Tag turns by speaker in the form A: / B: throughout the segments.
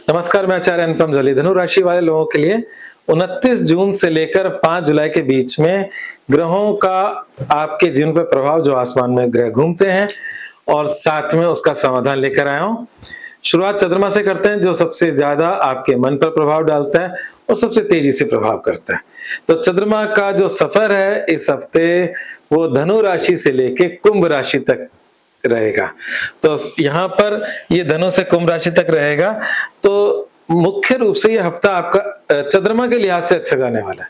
A: नमस्कार, मैं आचार्य अनुपम जली। धनु राशि वाले लोगों के लिए 29 जून से लेकर 5 जुलाई के बीच में ग्रहों का आपके जीवन पर प्रभाव, जो आसमान में ग्रह घूमते हैं, और साथ में उसका समाधान लेकर आया हूं। शुरुआत चंद्रमा से करते हैं, जो सबसे ज्यादा आपके मन पर प्रभाव डालता है और सबसे तेजी से प्रभाव करता है। तो चंद्रमा का जो सफर है इस हफ्ते, वो धनु राशि से लेके कुंभ राशि तक रहेगा। तो यहाँ पर ये धनु से कुंभ राशि तक रहेगा। तो मुख्य रूप से ये हफ्ता आपका चंद्रमा के लिहाज से अच्छा जाने वाला है,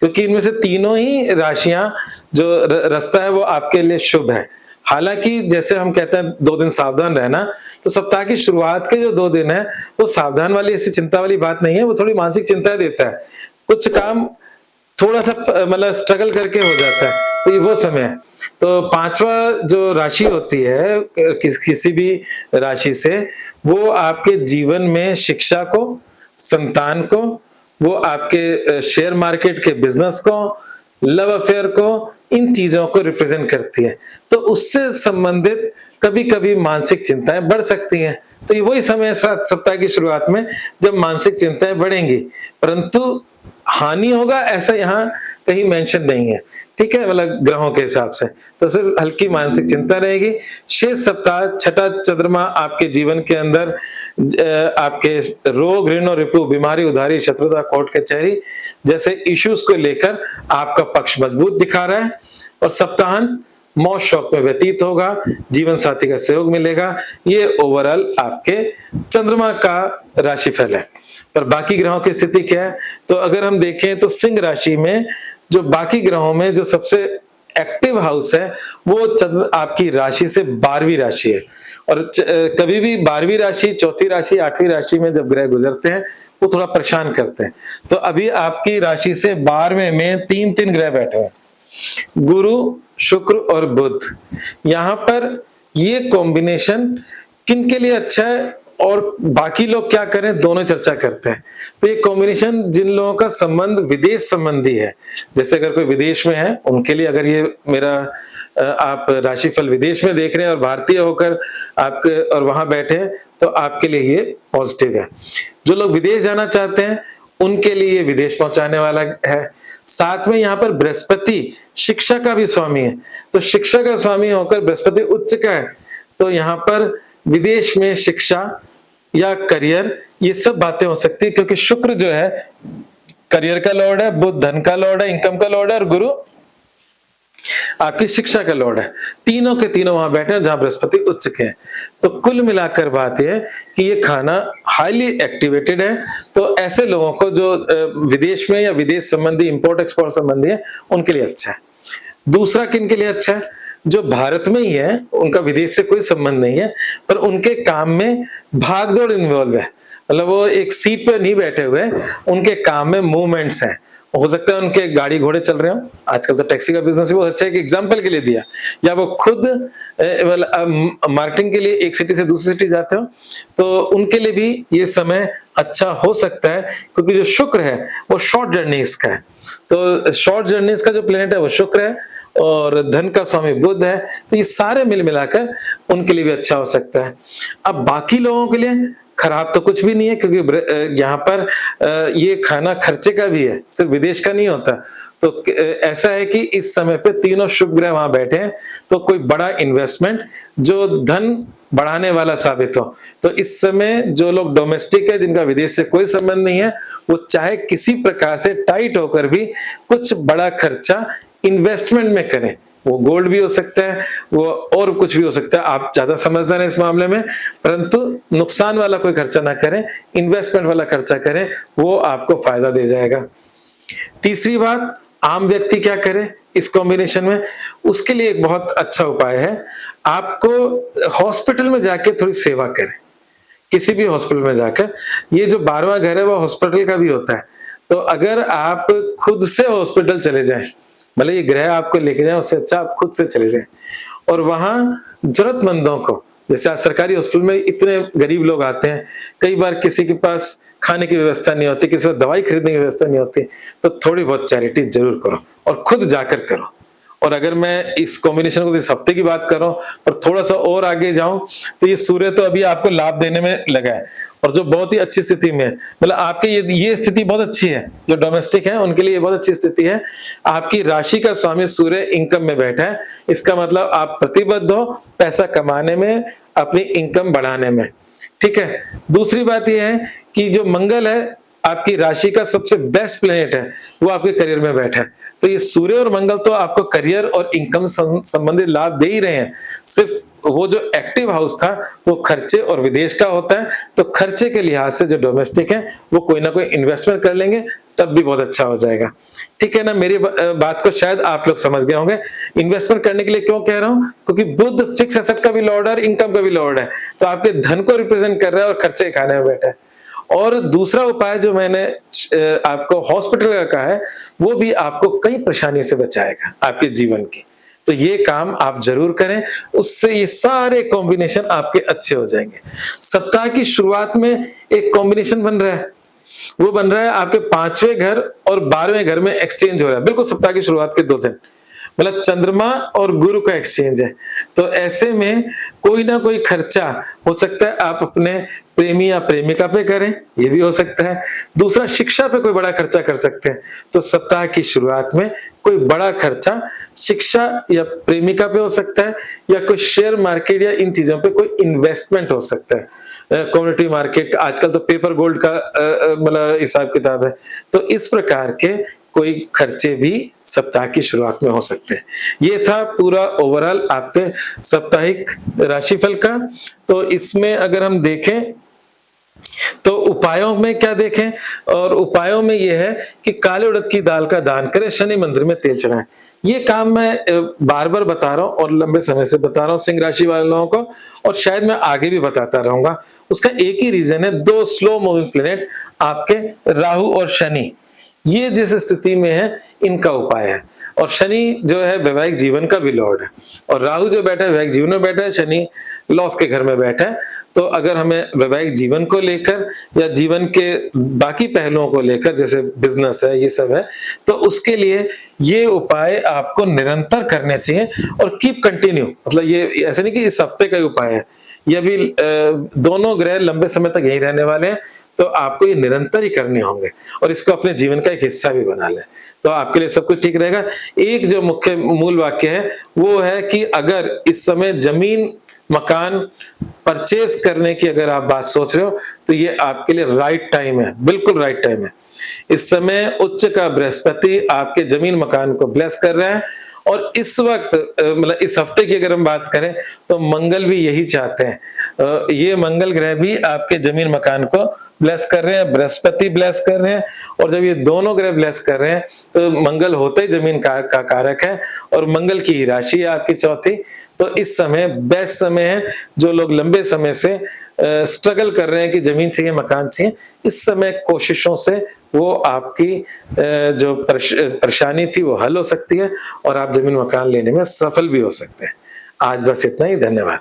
A: क्योंकि इनमें से तीनों ही राशियां जो रास्ता है वो आपके लिए शुभ है। हालांकि जैसे हम कहते हैं 2 दिन सावधान रहना, तो सप्ताह की शुरुआत के जो 2 दिन है वो सावधान वाली, ऐसी चिंता वाली बात नहीं है। वो थोड़ी मानसिक चिंता देता है, कुछ काम थोड़ा सा मतलब स्ट्रगल करके हो जाता है, तो ये वो समय है। तो 5वां जो राशि होती है किसी भी राशि से, वो आपके जीवन में शिक्षा को, संतान को, वो आपके शेयर मार्केट के बिजनेस को, लव अफेयर को, इन चीजों को रिप्रेजेंट करती है। तो उससे संबंधित कभी कभी मानसिक चिंताएं बढ़ सकती हैं। तो ये वही समय है सप्ताह की शुरुआत में जब मानसिक चिंताएं बढ़ेंगी, परंतु हानि होगा ऐसा यहाँ कहीं मेंशन नहीं है। ठीक है, मतलब ग्रहों के हिसाब से तो सिर्फ हल्की मानसिक चिंता रहेगी। शेष सप्ताह छठा चंद्रमा आपके जीवन के अंदर आपके रोग, ऋण और रिपु, बीमारी, उधारी, शत्रुता, कोर्ट कचहरी जैसे इश्यूज को लेकर आपका पक्ष मजबूत दिखा रहा है, और सप्ताहांत मौज शौक में व्यतीत होगा, जीवन साथी का सहयोग मिलेगा। ये ओवरऑल आपके चंद्रमा का राशिफल है। पर बाकी ग्रहों की स्थिति क्या है, तो अगर हम देखें तो सिंह राशि में जो बाकी ग्रहों में जो सबसे एक्टिव हाउस है वो आपकी राशि से 12वीं राशि है। और कभी भी 12वीं राशि, चौथी राशि, 8वीं राशि में जब ग्रह गुजरते हैं वो थोड़ा परेशान करते हैं। तो अभी आपकी राशि से 12वें में 3 ग्रह बैठे हैं, गुरु, शुक्र और बुध। यहां पर ये कॉम्बिनेशन किन के लिए अच्छा है और बाकी लोग क्या करें, दोनों चर्चा करते हैं। तो ये कॉम्बिनेशन जिन लोगों का संबंध विदेश संबंधी है, जैसे अगर कोई विदेश में है उनके लिए, अगर ये मेरा आप राशिफल विदेश में देख रहे हैं और भारतीय होकर आपके और वहां बैठे हैं, तो आपके लिए ये पॉजिटिव है। जो लोग विदेश जाना चाहते हैं उनके लिए विदेश पहुंचाने वाला है। साथ में यहाँ पर बृहस्पति शिक्षा का भी स्वामी है, तो शिक्षा का स्वामी होकर बृहस्पति उच्च का है, तो यहाँ पर विदेश में शिक्षा या करियर, ये सब बातें हो सकती है। क्योंकि शुक्र जो है करियर का लॉर्ड है, बुध धन का लॉर्ड है, इनकम का लॉर्ड है, और गुरु आपकी शिक्षा का लॉर्ड है। तीनों के तीनों वहां बैठे हैं जहां बृहस्पति उच्च के हैं। तो कुल मिलाकर बात यह है कि ये खाना हाईली एक्टिवेटेड है। तो ऐसे लोगों को जो विदेश में या विदेश संबंधी, इंपोर्ट एक्सपोर्ट संबंधी है, उनके लिए अच्छा है। दूसरा किन के लिए अच्छा है, जो भारत में ही है, उनका विदेश से कोई संबंध नहीं है, पर उनके काम में भागदौड़ इन्वॉल्व है। मतलब वो एक सीट पे नहीं बैठे हुए, उनके काम में मूवमेंट्स हैं। हो सकता है उनके गाड़ी घोड़े चल रहे हो, आजकल तो टैक्सी का बिजनेस भी बहुत अच्छा है, एक एग्जांपल के लिए दिया, या वो खुद मार्केटिंग के लिए एक सिटी से दूसरी सिटी जाते हो, तो उनके लिए भी ये समय अच्छा हो सकता है। क्योंकि जो शुक्र है वो शॉर्ट जर्नीज का है, तो शॉर्ट जर्नीज का जो प्लेनेट है वो शुक्र है, और धन का स्वामी बुध है। तो ये सारे मिल मिलाकर उनके लिए भी अच्छा हो सकता है। अब बाकी लोगों के लिए खराब तो कुछ भी नहीं है, क्योंकि यहाँ पर ये खाना खर्चे का भी है, सिर्फ विदेश का नहीं होता। तो ऐसा है कि इस समय पे तीनों शुभ ग्रह वहां बैठे हैं, तो कोई बड़ा इन्वेस्टमेंट जो धन बढ़ाने वाला साबित हो। तो इस समय जो लोग डोमेस्टिक है, जिनका विदेश से कोई संबंध नहीं है, वो चाहे किसी प्रकार से टाइट होकर भी कुछ बड़ा खर्चा इन्वेस्टमेंट में करें। वो गोल्ड भी हो सकता है, वो और कुछ भी हो सकता है, आप ज्यादा समझदार हैं इस मामले में, परंतु नुकसान वाला कोई खर्चा ना करें, इन्वेस्टमेंट वाला खर्चा करें, वो आपको फायदा दे जाएगा। तीसरी बात, आम व्यक्ति क्या करे इस कॉम्बिनेशन में, उसके लिए एक बहुत अच्छा उपाय है, आपको हॉस्पिटल में जाके थोड़ी सेवा करें। किसी भी हॉस्पिटल में जाकर, ये जो 12वां घर है वो हॉस्पिटल का भी होता है, तो अगर आप खुद से हॉस्पिटल चले जाएं, भले ये ग्रह आपको लेके जाए, उससे अच्छा आप खुद से चले जाएं, और वहां जरूरतमंदों को, जैसे आज सरकारी हॉस्पिटल में इतने गरीब लोग आते हैं, कई बार किसी के पास खाने की व्यवस्था नहीं होती, किसी को दवाई खरीदने की व्यवस्था नहीं होती, तो थोड़ी बहुत चैरिटी जरूर करो और खुद जाकर करो। और अगर मैं इस कॉम्बिनेशन को इस हफ्ते की बात कर रहा हूँ और थोड़ा सा और आगे जाऊं तो ये सूर्य तो अभी आपको लाभ देने में लगा है और जो बहुत ही अच्छी स्थिति में है, मतलब आपके ये स्थिति बहुत अच्छी है, जो डोमेस्टिक है उनके लिए ये बहुत अच्छी स्थिति है। आपकी राशि का स्वामी सूर्य इनकम में बैठा है, इसका मतलब आप प्रतिबद्ध हो पैसा कमाने में, अपनी इनकम बढ़ाने में। ठीक है, दूसरी बात यह है कि जो मंगल है आपकी राशि का सबसे बेस्ट प्लेनेट है, वो आपके करियर में बैठा है। तो ये सूर्य और मंगल तो आपको करियर और इनकम संबंधित लाभ दे ही रहे हैं। सिर्फ वो जो एक्टिव हाउस था वो खर्चे और विदेश का होता है, तो खर्चे के लिहाज से जो डोमेस्टिक है वो कोई ना कोई इन्वेस्टमेंट कर लेंगे तब भी बहुत अच्छा हो जाएगा। ठीक है ना, मेरी बात को शायद आप लोग समझ गए होंगे। इन्वेस्टमेंट करने के लिए क्यों कह रहा हूं, क्योंकि बुध फिक्स एसेट का भी लॉर्ड है, इनकम का भी लॉर्ड है, तो आपके धन को रिप्रेजेंट कर रहा है और खर्चे खाने में बैठा है। और दूसरा उपाय जो मैंने आपको हॉस्पिटल का कहा है, वो भी आपको कई परेशानियों से बचाएगा आपके जीवन की। तो ये काम आप जरूर करें, उससे ये सारे कॉम्बिनेशन आपके अच्छे हो जाएंगे। सप्ताह की शुरुआत में एक कॉम्बिनेशन बन रहा है, वो बन रहा है आपके 5वें घर और 12वें घर में एक्सचेंज हो रहा है, बिल्कुल सप्ताह की शुरुआत के 2 दिन, मतलब चंद्रमा और गुरु का एक्सचेंज है। तो ऐसे में कोई ना कोई खर्चा हो सकता है आप अपने प्रेमी या प्रेमिका पे करें, ये भी हो सकता है। दूसरा, शिक्षा पे कोई बड़ा खर्चा कर सकते हैं। तो सप्ताह की शुरुआत में कोई बड़ा खर्चा शिक्षा या प्रेमिका पे हो सकता है, या कोई शेयर मार्केट या इन चीजों पे कोई इन्वेस्टमेंट हो सकता है। कम्युनिटी मार्केट, आजकल तो पेपर गोल्ड का मतलब हिसाब किताब है। तो इस प्रकार के कोई खर्चे भी सप्ताह की शुरुआत में हो सकते हैं। ये था पूरा ओवरऑल आपके साप्ताहिक राशिफल का। तो इसमें अगर हम देखें तो उपायों में क्या देखें, और उपायों में यह है कि काले उड़द की दाल का दान करें, शनि मंदिर में तेल चढ़ाएं। ये काम मैं बार बार बता रहा हूं और लंबे समय से बता रहा हूं सिंह राशि वाले लोगों को, और शायद मैं आगे भी बताता रहूंगा। उसका एक ही रीजन है, 2 स्लो मूविंग प्लेनेट आपके राहु और शनि, ये जिस स्थिति में है इनका उपाय है। और शनि जो है वैवाहिक जीवन का भी लॉर्ड है, और राहु जो बैठा है वैवाहिक जीवन में बैठा है, शनि लॉस के घर में बैठा है। तो अगर हमें वैवाहिक जीवन को लेकर या जीवन के बाकी पहलुओं को लेकर, जैसे बिजनेस है, ये सब है, तो उसके लिए ये उपाय आपको निरंतर करने चाहिए और कीप कंटिन्यू। मतलब ये ऐसे नहीं कि इस हफ्ते का ही उपाय है, ये भी दोनों ग्रह लंबे समय तक यही रहने वाले हैं, तो आपको ये निरंतर ही करने होंगे और इसको अपने जीवन का एक हिस्सा भी बना लें, तो आपके लिए सब कुछ ठीक रहेगा। एक जो मुख्य मूल वाक्य है वो है कि अगर इस समय जमीन मकान परचेज करने की अगर आप बात सोच रहे हो तो ये आपके लिए राइट टाइम है, बिल्कुल राइट टाइम है। इस समय उच्च का बृहस्पति आपके जमीन मकान को ब्लेस कर रहे हैं, और इस वक्त मतलब इस हफ्ते की अगर हम बात करें तो मंगल भी यही चाहते हैं। ये मंगल ग्रह भी आपके जमीन मकान को ब्लेस कर रहे हैं, बृहस्पति ब्लेस कर रहे हैं, और जब ये दोनों ग्रह ब्लेस कर रहे हैं तो मंगल होते ही जमीन का कारक है और मंगल की ही राशि है आपकी चौथी। तो इस समय बेस्ट समय है। जो लोग लंबे समय से स्ट्रगल कर रहे हैं कि जमीन चाहिए मकान चाहिए, इस समय कोशिशों से वो आपकी जो परेशानी थी वो हल हो सकती है और आप जमीन मकान लेने में सफल भी हो सकते हैं। आज बस इतना ही, धन्यवाद।